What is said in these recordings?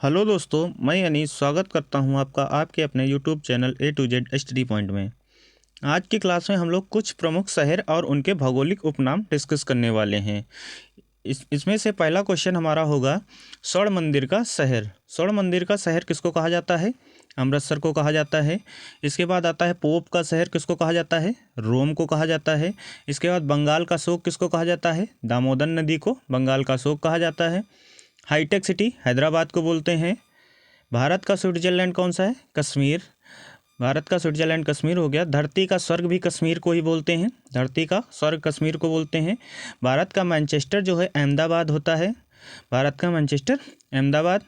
Hello दोस्तों, मैं अनीस स्वागत करता हूं आपका आपके अपने YouTube channel A to Z study point में। आज की क्लास में हम लोग कुछ प्रमुख शहर और उनके भौगोलिक उपनाम डिस्कस करने वाले हैं। इसमें से पहला क्वेश्चन हमारा होगा, स्वर्ण मंदिर का शहर। स्वर्ण मंदिर का शहर किसको कहा जाता है? अमृतसर को कहा जाता है। इसके बाद आता है पोप का शहर, किसको कहा जाता है? रोम को कहा जाता है। इसके बाद बंगाल का शोक किसको कहा जाता है? दामोदर नदी को बंगाल का शोक कहा जाता है। हाईटेक सिटी हैदराबाद को बोलते हैं। भारत का स्विट्जरलैंड कौन सा है? कश्मीर। भारत का स्विट्जरलैंड कश्मीर हो गया। धरती का स्वर्ग भी कश्मीर को ही बोलते हैं। धरती का स्वर्ग कश्मीर को बोलते हैं। भारत का मैनचेस्टर जो है अहमदाबाद होता है। भारत का मैनचेस्टर अहमदाबाद।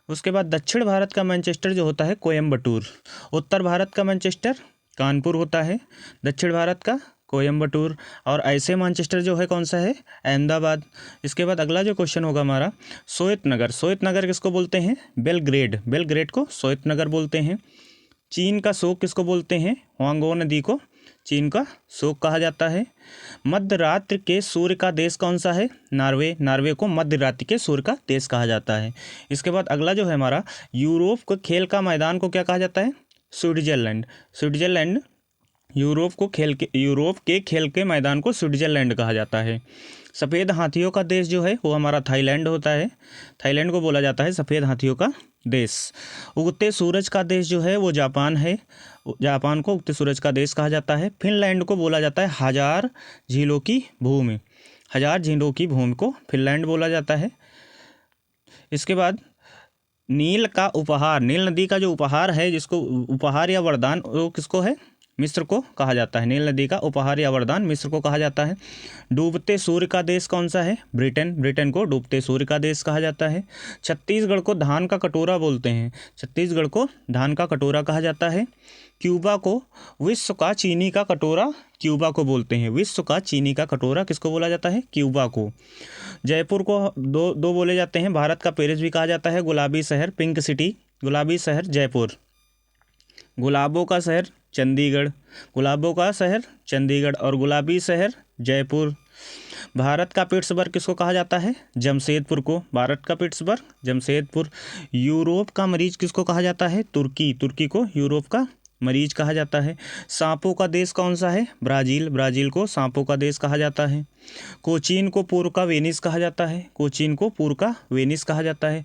उसके बाद दक्षिण भारत का मैनचेस्टर जो होता है कोयम्बटूर। उत्तर भारत का मैनचेस्टर कानपुर होता है। दक्षिण भारत का कोयम्बटूर। और ऐसे मैनचेस्टर जो है कौन सा है? अहमदाबाद। इसके बाद अगला जो क्वेश्चन होगा हमारा, श्वेत नगर। श्वेत नगर किसको बोलते हैं? बेलग्रेड। बेलग्रेड को श्वेत नगर बोलते हैं। चीन का शोक किसको बोलते हैं? हुआंगो नदी को चीन का शोक कहा जाता है। मध्य रात्रि के सूर्य का देश कौन सा है? नॉर्वे। नॉर्वे को मध्य रात्रि के सूर्य का देश कहा जाता है। इसके बाद अगला जो है हमारा, यूरोप के खेल का मैदान को क्या कहा जाता है? स्विट्जरलैंड। स्विट्जरलैंड यूरोप के खेल के मैदान को स्विट्जरलैंड कहा जाता है। सफ़ेद हाथियों का देश जो है वो हमारा थाईलैंड होता है। थाईलैंड को बोला जाता है सफ़ेद हाथियों का देश। उगते सूरज का देश जो है वो जापान है। जापान को उगते सूरज का देश कहा जाता है। फिनलैंड को बोला जाता है हजार झीलों की भूमि। हजार झीलों की भूमि को फिनलैंड बोला जाता है। इसके बाद नील का उपहार, नील नदी का जो उपहार है, जिसको उपहार या वरदान, वो किसको है? मिस्र को कहा जाता है। नील नदी का उपहार या वरदान मिस्र को कहा जाता है। डूबते सूर्य का देश कौन सा है? ब्रिटेन। ब्रिटेन को डूबते सूर्य का देश कहा जाता है। छत्तीसगढ़ को धान का कटोरा बोलते हैं। छत्तीसगढ़ को धान का कटोरा कहा जाता है। क्यूबा को विश्व का चीनी का कटोरा क्यूबा को बोलते हैं। विश्व का चीनी का कटोरा किसको बोला जाता है? क्यूबा को। जयपुर को दो बोले जाते हैं। भारत का पेरिस भी कहा जाता है। गुलाबी शहर, पिंक सिटी, गुलाबी शहर जयपुर। गुलाबों का शहर चंडीगढ़। गुलाबों का शहर चंडीगढ़ और गुलाबी शहर जयपुर। भारत का पिट्सबर्ग किसको कहा जाता है? जमशेदपुर को। भारत का पिट्सबर्ग जमशेदपुर। यूरोप का मरीज किसको कहा जाता है? तुर्की। तुर्की को यूरोप का मरीज कहा जाता है। सांपों का देश कौन सा है? ब्राज़ील। ब्राज़ील को सांपों का देश कहा जाता है। कोचीन को पूर्व का वेनिस कहा जाता है। कोचीन को पूर्व का वेनिस कहा जाता है।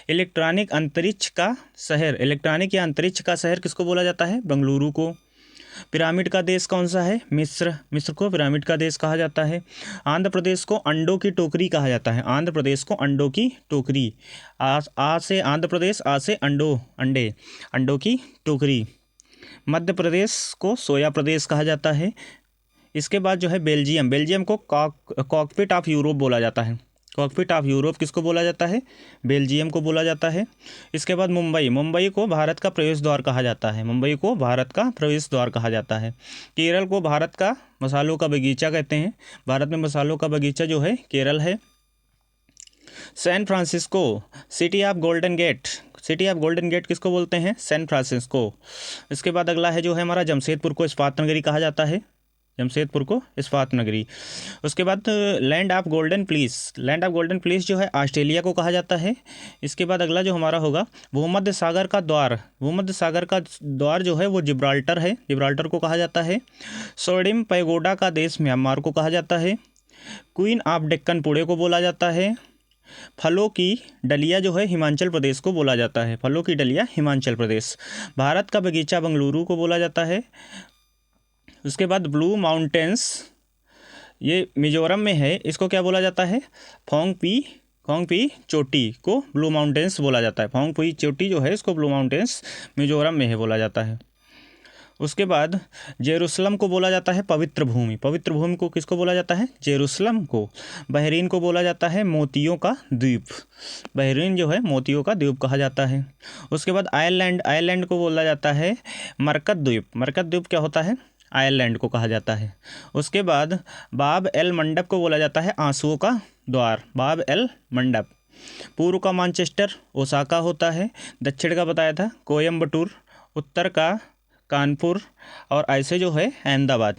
इलेक्ट्रॉनिक अंतरिक्ष का शहर, इलेक्ट्रॉनिक या अंतरिक्ष का शहर किसको बोला जाता है? बेंगलुरु को। पिरामिड का देश कौन सा है? मिस्र। मिस्र को पिरामिड का देश कहा जाता है। आंध्र प्रदेश को अंडों की टोकरी कहा जाता है। आंध्र प्रदेश को अंडों की टोकरी। आ से आंध्र प्रदेश, आ से अंडे, अंडों की टोकरी। मध्य प्रदेश को सोया प्रदेश कहा जाता है। इसके बाद जो है बेल्जियम। बेल्जियम को कॉकपिट ऑफ यूरोप बोला जाता है। कॉकपिट ऑफ यूरोप किसको बोला जाता है? बेल्जियम को बोला जाता है। इसके बाद मुंबई। मुंबई को भारत का प्रवेश द्वार कहा जाता है। मुंबई को भारत का प्रवेश द्वार कहा जाता है। केरल को भारत का मसालों का बगीचा कहते हैं। भारत में मसालों का बगीचा जो है केरल है। San Francisco, city of Golden Gate. City of Golden Gate किसको बोलते हैं? San Francisco. इसके बाद अगला है जो है हमारा, जमशेदपुर को इस्पात नगरी कहा जाता है। जमशेदपुर को इस्पात नगरी। उसके बाद land of golden please. Land of golden please जो है ऑस्ट्रेलिया को कहा जाता है। इसके बाद अगला जो हमारा होगा, भूमध्य सागर का द्वार। भूमध्य सागर का द्वार जो है वो जिब्राल्टर है। जिब्राल्टर को कहा जाता है। सोडिम पैगोडा का देश म्यांमार को कहा जाता है। क्वीन ऑफ डेक्कन पुणे को बोला जाता है। फलों की डलिया जो है हिमाचल प्रदेश को बोला जाता है। फलों की डलिया हिमाचल प्रदेश। भारत का बगीचा बेंगलुरु को बोला जाता है। उसके बाद ब्लू माउंटेंस, ये मिजोरम में है, इसको क्या बोला जाता है? फोंगपी चोटी को ब्लू माउंटेंस बोला जाता है। फोंगपी चोटी जो है इसको ब्लू माउंटेंस मिजोरम में है बोला जाता है। उसके बाद जेरूसलम को बोला जाता है पवित्र भूमि। पवित्र भूमि को किसको बोला जाता है? जेरूसलम को। बहरीन को बोला जाता है मोतियों का द्वीप। बहरीन जो है मोतियों का द्वीप कहा जाता है। उसके बाद आयरलैंड। आयरलैंड को बोला जाता है मरकत द्वीप। मरकत द्वीप क्या होता है? आयरलैंड को कहा जाता है। उसके बाद बाब एल मंडप को बोला जाता है आंसुओं का द्वार। बाब एल मंडप। पूर्व का मैनचेस्टर ओसाका होता है। दक्षिण का बताया था कोयम्बटूर। उत्तर का कानपुर। और ऐसे जो है अहमदाबाद।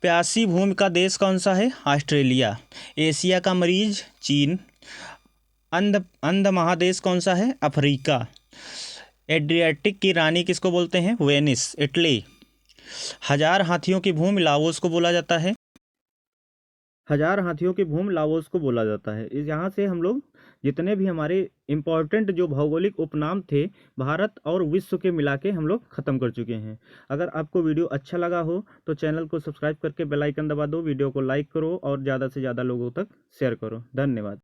प्यासी भूमि का देश कौन सा है? ऑस्ट्रेलिया। एशिया का मरीज चीन। अंध महादेश कौन सा है? अफ्रीका। एड्रियाटिक की रानी किसको बोलते हैं? Venice, Italy. हजार हाथियों की भूमि लाओस को बोला जाता है। हजार हाथियों की भूमि लाओस को बोला जाता है। इस यहाँ से हम लोग जितने भी हमारे इम्पोर्टेंट जो भौगोलिक उपनाम थे भारत और विश्व के मिला के हम लोग ख़त्म कर चुके हैं। अगर आपको वीडियो अच्छा लगा हो तो चैनल को सब्सक्राइब करके बेल आइकन दबा दो, वीडियो को लाइक करो और ज़्यादा से ज़्यादा लोगों तक शेयर करो। धन्यवाद।